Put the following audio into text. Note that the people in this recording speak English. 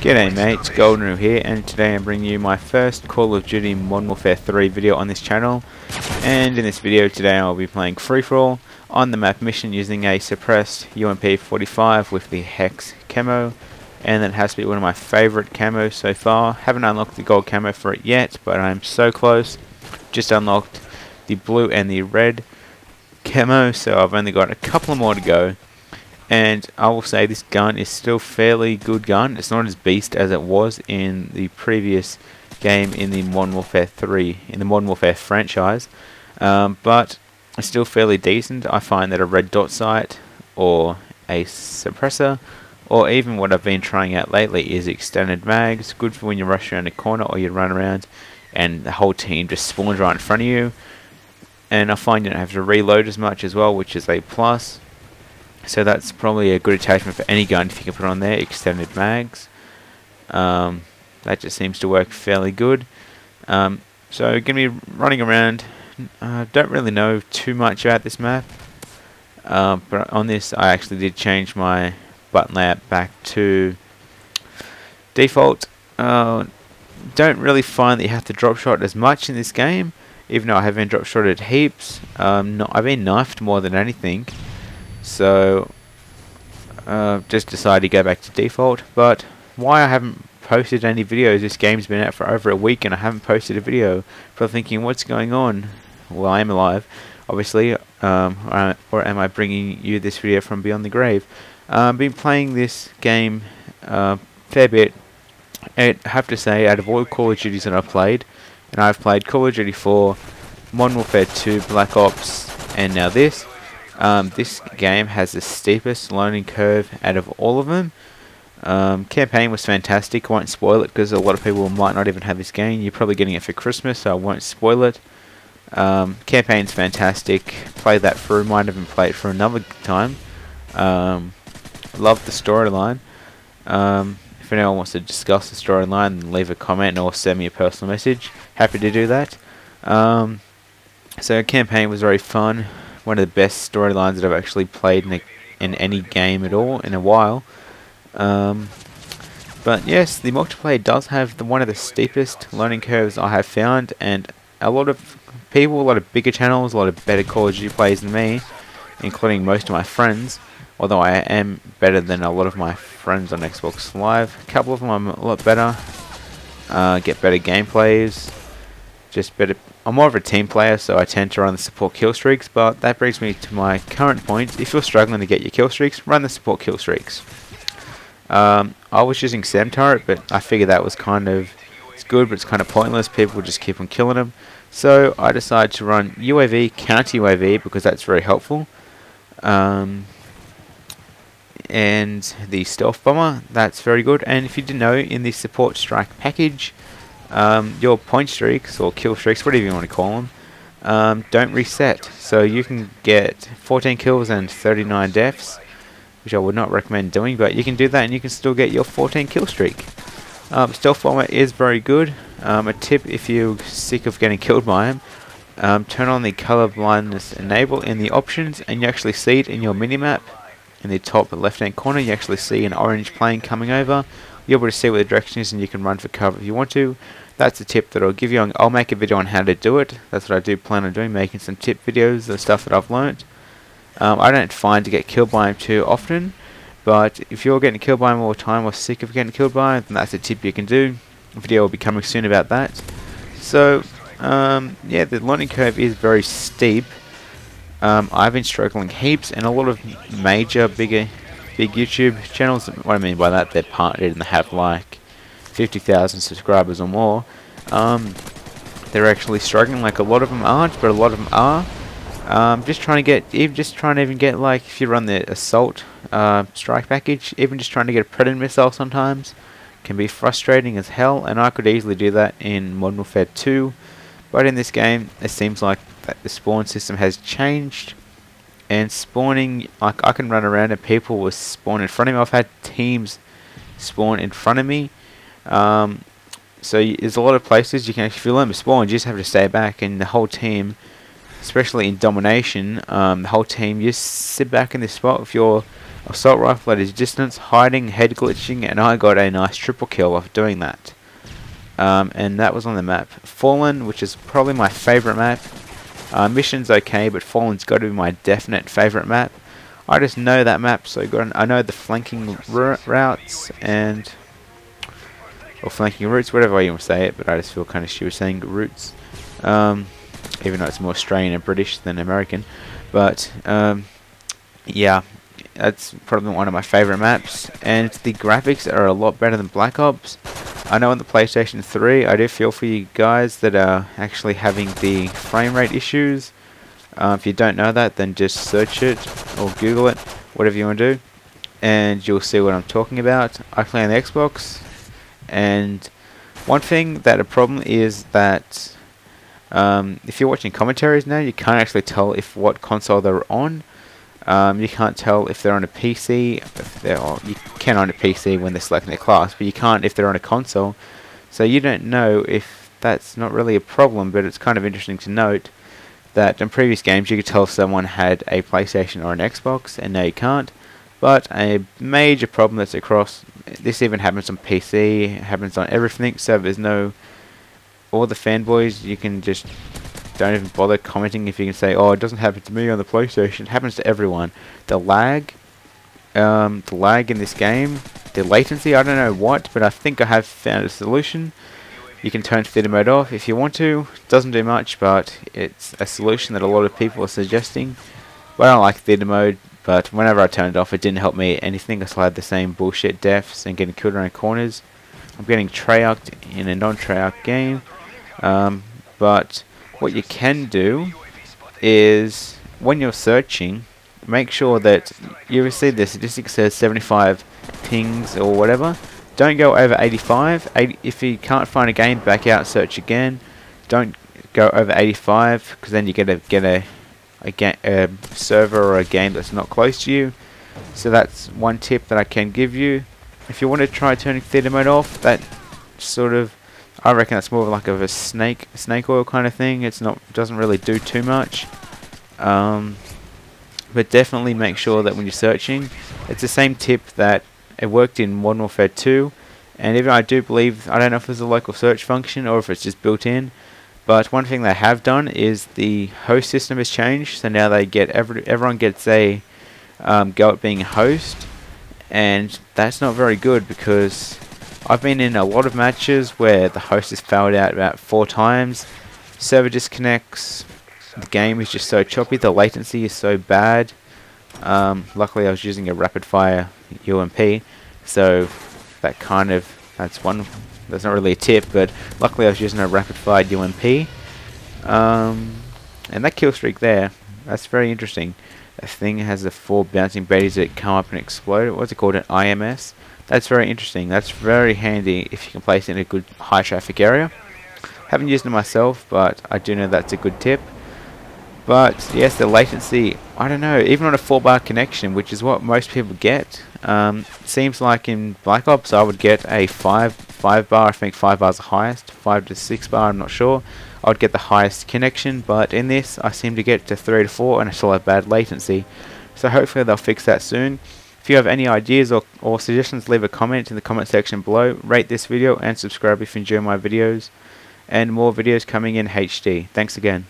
G'day mates, Golden here, and today I'm bringing you my first Call of Duty Modern Warfare 3 video on this channel. And in this video today I'll be playing free-for-all on the map mission using a suppressed UMP45 with the Hex camo, and that has to be one of my favourite camos so far. Haven't unlocked the gold camo for it yet, but I'm so close. Just unlocked the blue and the red camo, so I've only got a couple more to go. And I will say this gun is still fairly good gun. It's not as beast as it was in the previous game in the Modern Warfare 3, in the Modern Warfare franchise. But it's still fairly decent. I find that a red dot sight or a suppressor, or even what I've been trying out lately is extended mags. Good for when you rush around a corner or you run around and the whole team just spawns right in front of you. And I find you don't have to reload as much as well, which is a plus. So that's probably a good attachment for any gun if you can put on there, extended mags. That just seems to work fairly good. So going to be running around. Don't really know too much about this map. But on this I actually did change my button layout back to default. Don't really find that you have to drop shot as much in this game, even though I have been drop shotted heaps. I've been knifed more than anything. So just decided to go back to default. But why I haven't posted any videos, this game's been out for over a week and I haven't posted a video. For thinking, what's going on? Well, I am alive, obviously, or am I bringing you this video from beyond the grave? I've been playing this game fair bit. I have to say, out of all Call of Duties that I've played, and I've played Call of Duty 4, Modern Warfare 2, Black Ops, and now this game has the steepest learning curve out of all of them. Campaign was fantastic. I won't spoil it because a lot of people might not even have this game. You're probably getting it for Christmas, so I won't spoil it. Campaign's fantastic. Play that through. Might even play it for another time. Love the storyline. If anyone wants to discuss the storyline, then leave a comment or send me a personal message. Happy to do that. So campaign was very fun. One of the best storylines that I've actually played in any game at all in a while. But yes, the multiplayer does have one of the steepest learning curves I have found, and a lot of people, a lot of bigger channels, a lot of better Call of Duty players than me, including most of my friends, although I am better than a lot of my friends on Xbox Live. A couple of them I'm a lot better, get better gameplays, just better. I'm more of a team player, so I tend to run the support kill streaks, but that brings me to my current point. If you're struggling to get your kill streaks, run the support kill streaks. I was using Sam Turret, but I figured that was it's good, but it's kind of pointless. People just keep on killing them. So I decided to run UAV, counter UAV, because that's very helpful. And the stealth bomber, that's very good. And if you didn't know, in the support strike package, your point streaks or kill streaks, whatever you want to call them, don't reset. So you can get 14 kills and 39 deaths, which I would not recommend doing, but you can do that and you can still get your 14 kill streak. Stealth bomber is very good. A tip if you're sick of getting killed by him, turn on the color blindness enable in the options, and you actually see it in your minimap. In the top left hand corner you actually see an orange plane coming over. You're able to see where the direction is and you can run for cover if you want to. That's a tip that I'll give you. I'll make a video on how to do it. That's what I do plan on doing, making some tip videos of stuff that I've learnt. I don't find to get killed by him too often, but if you're getting killed by him all the time or sick of getting killed by him, then that's a tip you can do. A video will be coming soon about that. So yeah, the learning curve is very steep. I've been struggling heaps, and a lot of major big YouTube channels, what I mean by that, they're partnered and they have like 50,000 subscribers or more. They're actually struggling. Like, a lot of them aren't, but a lot of them are. Just trying to even get, like, if you run the assault strike package, even just trying to get a predator missile sometimes can be frustrating as hell, and I could easily do that in Modern Warfare 2, but in this game it seems like that the spawn system has changed, and spawning, like, I can run around and people will spawn in front of me. I've had teams spawn in front of me. So there's a lot of places you can actually, if you learn to spawn, you just have to stay back, and the whole team, especially in domination, the whole team just sit back in this spot. If you're assault rifle at his distance, hiding, head glitching, and I got a nice triple kill off doing that. And that was on the map Fallen, which is probably my favourite map. Mission's okay, but Fallen's got to be my definite favourite map. I just know that map so good. I know the flanking routes or flanking routes, whatever way you want to say it, but I just feel kind of stupid saying routes. Even though it's more Australian and British than American. But yeah, that's probably one of my favourite maps, and the graphics are a lot better than Black Ops. I know on the PlayStation 3, I do feel for you guys that are actually having the frame rate issues. If you don't know that, then just search it or Google it, whatever you want to do, and you'll see what I'm talking about. I play on the Xbox, and one thing that a problem is that if you're watching commentaries now, you can't actually tell if what console they're on. You can't tell if they're on a PC. You can on a PC when they're selecting their class, but you can't if they're on a console. So you don't know if that's not really a problem, but it's kind of interesting to note that in previous games you could tell if someone had a PlayStation or an Xbox, and now you can't. But a major problem that's across, this even happens on PC, it happens on everything, so there's no, all the fanboys, you can just don't even bother commenting if you can say, oh, it doesn't happen to me on the PlayStation. It happens to everyone. The lag in this game, the latency, I don't know what, but I think I have found a solution. You can turn theater mode off if you want to. It doesn't do much, but it's a solution that a lot of people are suggesting. But I don't like theater mode, but whenever I turned it off, it didn't help me anything. I still had the same bullshit deaths and getting killed around corners. I'm getting Treyarched in a non-Treyarch game, but what you can do is, when you're searching, make sure that you receive the statistic says 75 pings or whatever. Don't go over 85. If you can't find a game, back out, search again. Don't go over 85, because then you get a server or a game that's not close to you. So that's one tip that I can give you. If you want to try turning theater mode off, that sort of, I reckon that's more like of a snake oil kind of thing. Doesn't really do too much. But definitely make sure that when you're searching, it's the same tip that it worked in Modern Warfare 2. And even I do believe, I don't know if there's a local search function or if it's just built in. But one thing they have done is the host system has changed. So now they get everyone gets a go at being a host, and that's not very good, because I've been in a lot of matches where the host has failed out about 4 times. Server disconnects. The game is just so choppy. The latency is so bad. Luckily, I was using a rapid fire UMP, so that's not really a tip, but luckily I was using a rapid fire UMP. And that kill streak there, that's very interesting. That thing has the 4 bouncing baddies that come up and explode. What's it called? An IMS? That's very interesting. That's very handy if you can place it in a good high traffic area. Haven't used it myself, but I do know that's a good tip. But yes, the latency, I don't know, even on a 4-bar connection, which is what most people get, seems like in Black Ops I would get a 5 bar, I think 5 bars the highest, 5 to 6 bar, I'm not sure. I would get the highest connection, but in this I seem to get to 3 to 4 and I still have bad latency. So hopefully they'll fix that soon. If you have any ideas or suggestions, leave a comment in the comment section below. Rate this video and subscribe if you enjoy my videos. And more videos coming in HD. Thanks again.